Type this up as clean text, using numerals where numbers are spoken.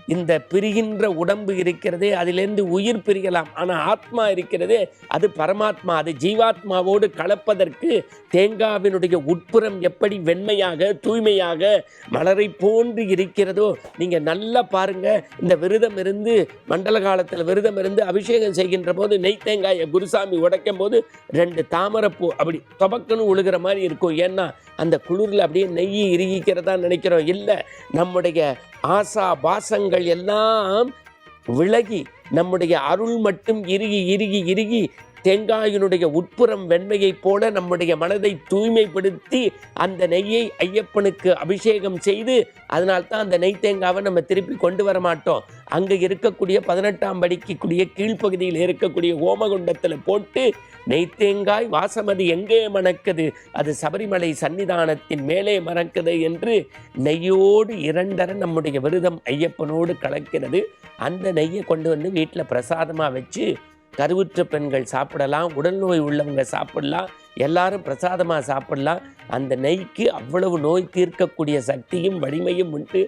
இந்த பிரிகின்ற உடம்பு இருக்கிறதே, அதிலிருந்து உயிர் பிரியலாம். ஆனால் ஆத்மா இருக்கிறதே, அது பரமாத்மா. அது ஜீவாத்மாவோடு கலப்பதற்கு தேங்காவினுடைய உட்புறம் எப்படி வெண்மையாக தூய்மையாக மலரை போன்று இருக்கிறதோ, நீங்கள் நல்லா பாருங்க. இந்த விரதம் இருந்து மண்டல காலத்தில் விரதம் இருந்து அபிஷேகம் செய்கின்ற போது நெய் தேங்காயை குருசாமி உடைக்கும் போது 2 தாமரைப்பூ அப்படி தொபக்குன்னு உழுகிற மாதிரி இருக்கும். ஏன்னா அந்த குளிரில் அப்படியே நெய் இறுகிக்கிறதா நினைக்கிறோம். இல்லை, நம்முடைய ஆசா பாசங்கள் எல்லாம் விலகி நம்முடைய அருள் மட்டும் இறுகி இறுகி இறுகி தேங்காயினுடைய உட்புறம் வெண்மையைப் போல நம்முடைய மனதை தூய்மைப்படுத்தி அந்த நெய்யை ஐயப்பனுக்கு அபிஷேகம் செய்து, அதனால்தான் அந்த நெய் தேங்காவை நம்ம திருப்பி கொண்டு வர மாட்டோம். அங்கே இருக்கக்கூடிய 18ஆம் படிக்கக்கூடிய கீழ்ப்பகுதியில் இருக்கக்கூடிய ஹோமகுண்டத்தில் போட்டு நெய் தேங்காய் வாசமது எங்கே மணக்குது, அது சபரிமலை சன்னிதானத்தின் மேலே மணக்குது என்று நெய்யோடு 2 நம்முடைய விரதம் ஐயப்பனோடு கலக்கிறது. அந்த நெய்யை கொண்டு வந்து வீட்டில் பிரசாதமாக வச்சு கருவுற்ற பெண்கள் சாப்பிடலாம், உடல் நோய் உள்ளவங்க சாப்பிடலாம், எல்லாரும் பிரசாதமாக சாப்பிடலாம். அந்த நெய்க்கு அவ்வளவு நோய் தீர்க்கக்கூடிய சக்தியும் வலிமையும் உண்டு.